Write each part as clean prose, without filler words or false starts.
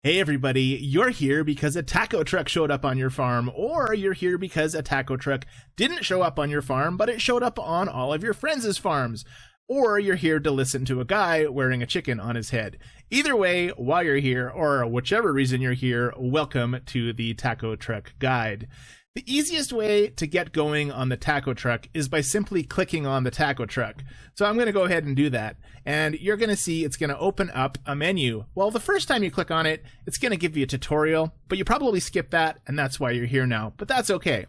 Hey everybody, you're here because a taco truck showed up on your farm, or you're here because a taco truck didn't show up on your farm, but it showed up on all of your friends' farms. Or you're here to listen to a guy wearing a chicken on his head. Either way, while you're here, or whichever reason you're here, welcome to the Taco Truck Guide. The easiest way to get going on the taco truck is by simply clicking on the taco truck. So I'm going to go ahead and do that. And you're going to see it's going to open up a menu. Well, the first time you click on it, it's going to give you a tutorial, but you probably skip that, and that's why you're here now. But that's okay.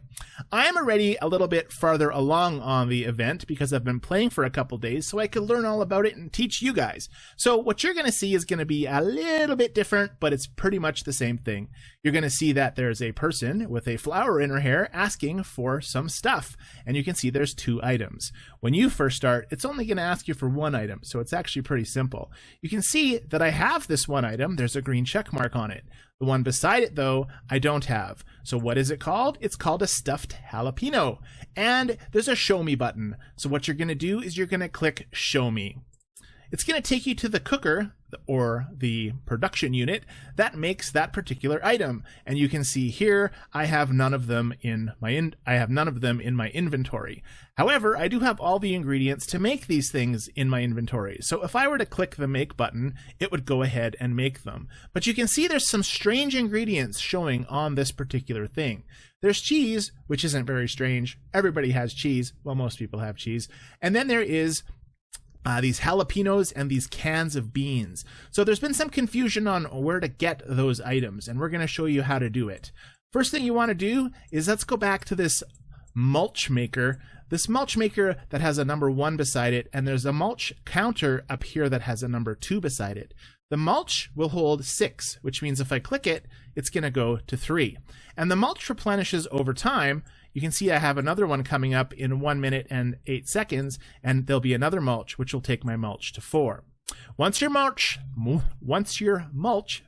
I am already a little bit farther along on the event because I've been playing for a couple days, so I could learn all about it and teach you guys. So what you're going to see is going to be a little bit different, but it's pretty much the same thing. You're going to see that there's a person with a flower in her hair asking for some stuff, and you can see there's 2 items. When you first start, it's only going to ask you for 1 item, so it's actually pretty simple. You can see that I have this 1 item. There's a green check mark on it. The one beside it, though, I don't have. So what is it called? It's called a stuffed jalapeno. And there's a show me button. So what you're going to do is you're going to click show me. It's going to take you to the cooker or the production unit that makes that particular item. And you can see here I have none of them in my inventory. However, I do have all the ingredients to make these things in my inventory. So if I were to click the make button, it would go ahead and make them. But you can see there's some strange ingredients showing on this particular thing. There's cheese, which isn't very strange. Everybody has cheese. Well, most people have cheese. And then there is these jalapenos and these cans of beans. So there's been some confusion on where to get those items, and we're going to show you how to do it. First thing you want to do is let's go back to this mulch maker. This mulch maker that has a number 1 beside it, and there's a mulch counter up here that has a number 2 beside it. The mulch will hold 6, which means if I click it, it's going to go to 3. And the mulch replenishes over time. You can see I have another one coming up in 1 minute and 8 seconds, and there'll be another mulch, which will take my mulch to 4. Once your mulch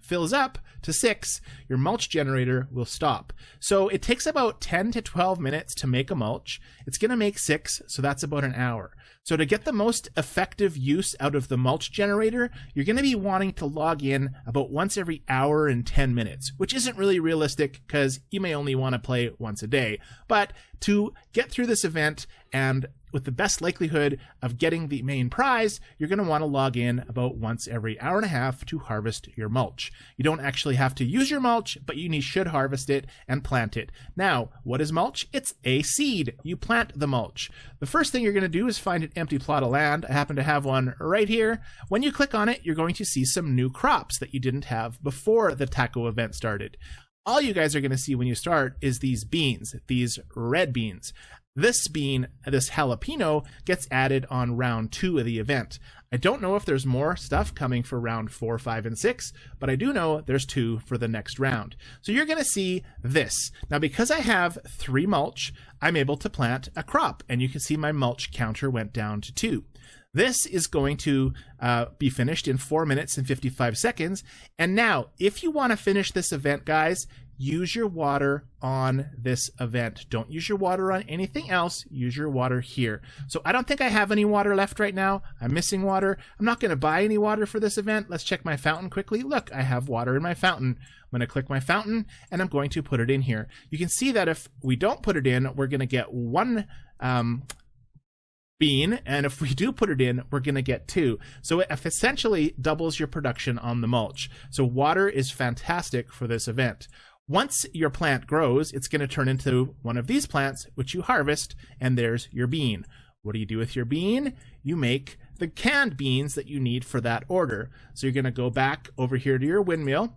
fills up to 6, your mulch generator will stop. So it takes about 10 to 12 minutes to make a mulch. It's going to make 6, so that's about an hour. So to get the most effective use out of the mulch generator, you're going to be wanting to log in about once every hour and 10 minutes, which isn't really realistic because you may only want to play once a day. But to get through this event and with the best likelihood of getting the main prize, you're going to want to log in about once every hour and a half to harvest your mulch. You don't actually have to use your mulch, but you should harvest it and plant it. Now, what is mulch? It's a seed. You plant the mulch. The first thing you're going to do is find an empty plot of land. I happen to have one right here. When you click on it, you're going to see some new crops that you didn't have before the taco event started. All you guys are going to see when you start is these beans, these red beans. This bean, this jalapeno, gets added on round 2 of the event. I don't know if there's more stuff coming for round 4, 5, and 6, but I do know there's 2 for the next round. So you're going to see this. Now, because I have 3 mulch, I'm able to plant a crop, and you can see my mulch counter went down to 2. This is going to be finished in 4 minutes and 55 seconds. And now, if you want to finish this event, guys, use your water on this event. Don't use your water on anything else. Use your water here. So I don't think I have any water left right now. I'm missing water. I'm not going to buy any water for this event. Let's check my fountain quickly. Look, I have water in my fountain. I'm going to click my fountain, and I'm going to put it in here. You can see that if we don't put it in, we're going to get 1 bean, and if we do put it in, we're going to get 2. So it essentially doubles your production on the mulch. So water is fantastic for this event. Once your plant grows, it's going to turn into one of these plants, which you harvest, and there's your bean. What do you do with your bean? You make the canned beans that you need for that order. So you're going to go back over here to your windmill,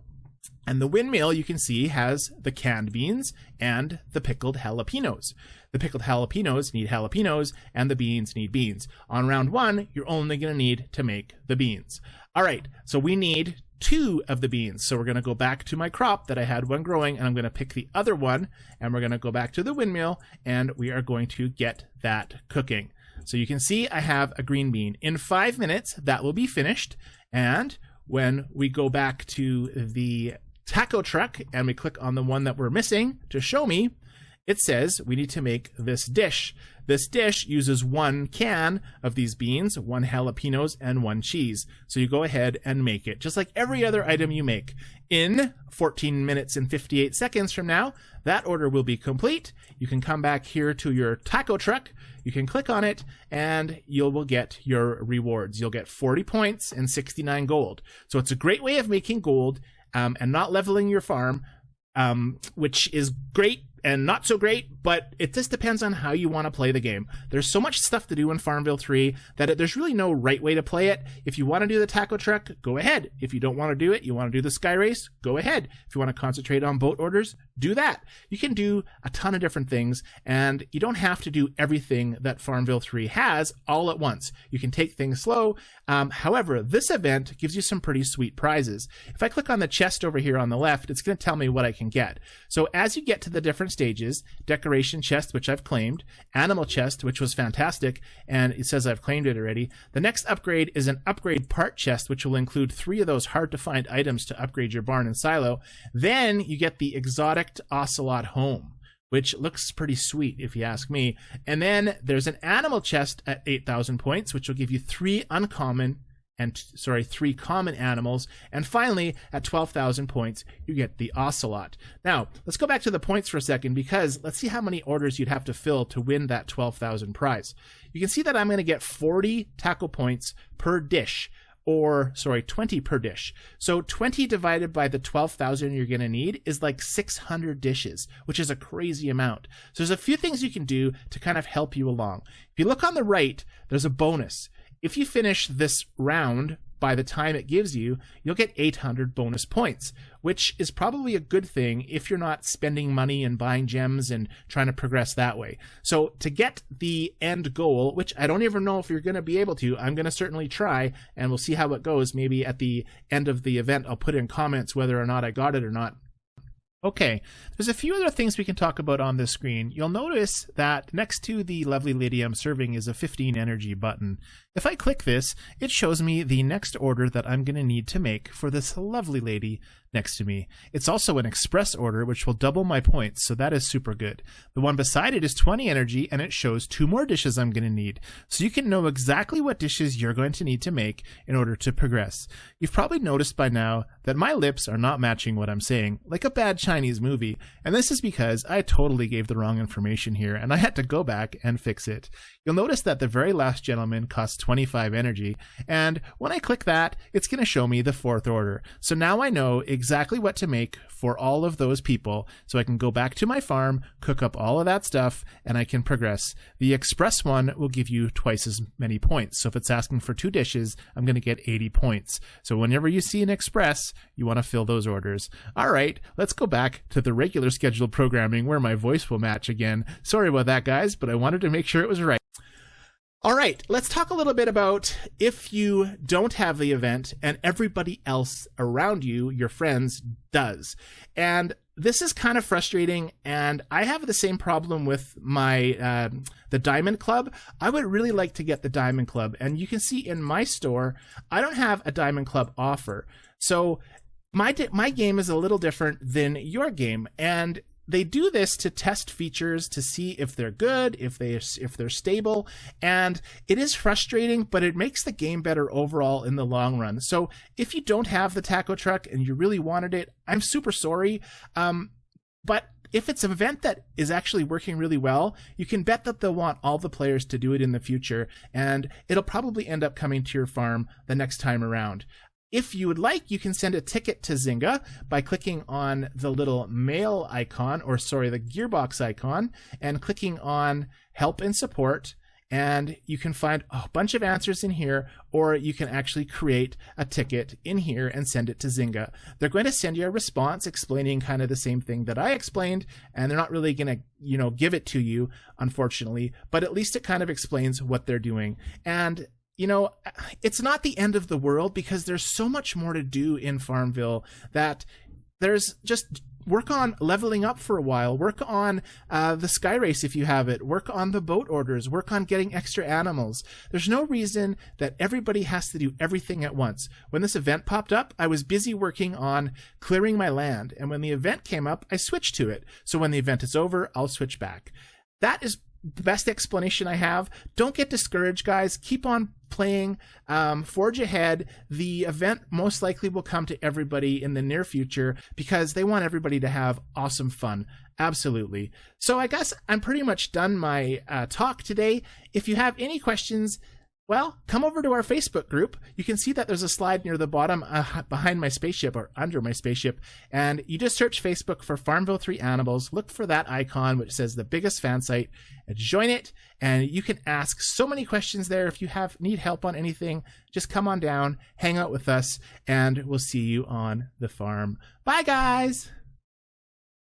and the windmill, you can see, has the canned beans and the pickled jalapenos. The pickled jalapenos need jalapenos, and the beans need beans. On round 1, you're only going to need to make the beans. All right, so we need 2 of the beans. So we're going to go back to my crop that I had one growing, and I'm going to pick the other one, and we're going to go back to the windmill, and we are going to get that cooking. So you can see I have a green bean. In 5 minutes, that will be finished. And when we go back to the taco truck and we click on the one that we're missing to show me, it says we need to make this dish. This dish uses 1 can of these beans, 1 jalapenos, and 1 cheese. So you go ahead and make it, just like every other item you make. In 14 minutes and 58 seconds from now, that order will be complete. You can come back here to your taco truck. You can click on it, and you will get your rewards. You'll get 40 points and 69 gold. So it's a great way of making gold and not leveling your farm, which is great and not so great, but it just depends on how you want to play the game. There's so much stuff to do in FarmVille 3 that there's really no right way to play it. If you want to do the taco truck, go ahead. If you don't want to do it, you want to do the sky race, go ahead. If you want to concentrate on boat orders, do that. You can do a ton of different things, and you don't have to do everything that FarmVille 3 has all at once. You can take things slow. However, this event gives you some pretty sweet prizes. If I click on the chest over here on the left, it's going to tell me what I can get. So as you get to the different stages, decoration chest, which I've claimed, animal chest, which was fantastic, and it says I've claimed it already. The next upgrade is an upgrade part chest, which will include 3 of those hard to find items to upgrade your barn and silo. Then you get the exotic ocelot home, which looks pretty sweet if you ask me. And then there's an animal chest at 8,000 points, which will give you 3 common animals. And finally, at 12,000 points, you get the ocelot. Now, let's go back to the points for a second, because let's see how many orders you'd have to fill to win that 12,000 prize. You can see that I'm going to get 40 taco points per dish, 20 per dish. So 20 divided by the 12,000 you're going to need is like 600 dishes, which is a crazy amount. So there's a few things you can do to kind of help you along. If you look on the right, there's a bonus. If you finish this round by the time it gives you, you'll get 800 bonus points, which is probably a good thing if you're not spending money and buying gems and trying to progress that way. So to get the end goal, which I don't even know if you're going to be able to, I'm going to certainly try, and we'll see how it goes. Maybe at the end of the event, I'll put in comments whether or not I got it or not. Okay, there's a few other things we can talk about on this screen. You'll notice that next to the lovely lady I'm serving is a 15 energy button. If I click this, it shows me the next order that I'm going to need to make for this lovely lady next to me. It's also an express order, which will double my points, so that is super good. The one beside it is 20 energy, and it shows 2 more dishes I'm going to need. So you can know exactly what dishes you're going to need to make in order to progress. You've probably noticed by now that my lips are not matching what I'm saying, like a bad Chinese movie, and this is because I totally gave the wrong information here, and I had to go back and fix it. You'll notice that the very last gentleman costs 25 energy, and when I click that, it's going to show me the 4th order. So now I know exactly what to make for all of those people, so I can go back to my farm, cook up all of that stuff, and I can progress. The express one will give you twice as many points. So if it's asking for 2 dishes, I'm going to get 80 points. So whenever you see an express, you want to fill those orders. All right, let's go back to the regular scheduled programming where my voice will match again. Sorry about that, guys, but I wanted to make sure it was right. All right, let's talk a little bit about if you don't have the event and everybody else around you, your friends, does. And this is kind of frustrating, and I have the same problem with my the Diamond Club. I would really like to get the Diamond Club, and you can see in my store, I don't have a Diamond Club offer. So my game is a little different than your game, and they do this to test features to see if they're good, if they're stable, and it is frustrating, but it makes the game better overall in the long run. So if you don't have the taco truck and you really wanted it, I'm super sorry, but if it's an event that is actually working really well, you can bet that they'll want all the players to do it in the future, and it'll probably end up coming to your farm the next time around. If you would like, you can send a ticket to Zynga by clicking on the little mail icon, the gearbox icon, and clicking on help and support. And you can find a bunch of answers in here, or you can actually create a ticket in here and send it to Zynga. They're going to send you a response explaining kind of the same thing that I explained, and they're not really going to, give it to you, unfortunately, but at least it kind of explains what they're doing. And it's not the end of the world, because there's so much more to do in FarmVille that there's just work on leveling up for a while. Work on the Sky Race if you have it. Work on the boat orders. Work on getting extra animals. There's no reason that everybody has to do everything at once. When this event popped up, I was busy working on clearing my land. And when the event came up, I switched to it. So when the event is over, I'll switch back. That is the best explanation I have. Don't get discouraged, guys. Keep on playing. Forge ahead. The event most likely will come to everybody in the near future because they want everybody to have awesome fun. Absolutely. So I guess I'm pretty much done my talk today. If you have any questions, well, come over to our Facebook group. You can see that there's a slide near the bottom behind my spaceship or under my spaceship. And you just search Facebook for FarmVille 3 Animals. Look for that icon which says the biggest fan site and join it. And you can ask so many questions there. If you need help on anything, just come on down, hang out with us, and we'll see you on the farm. Bye, guys.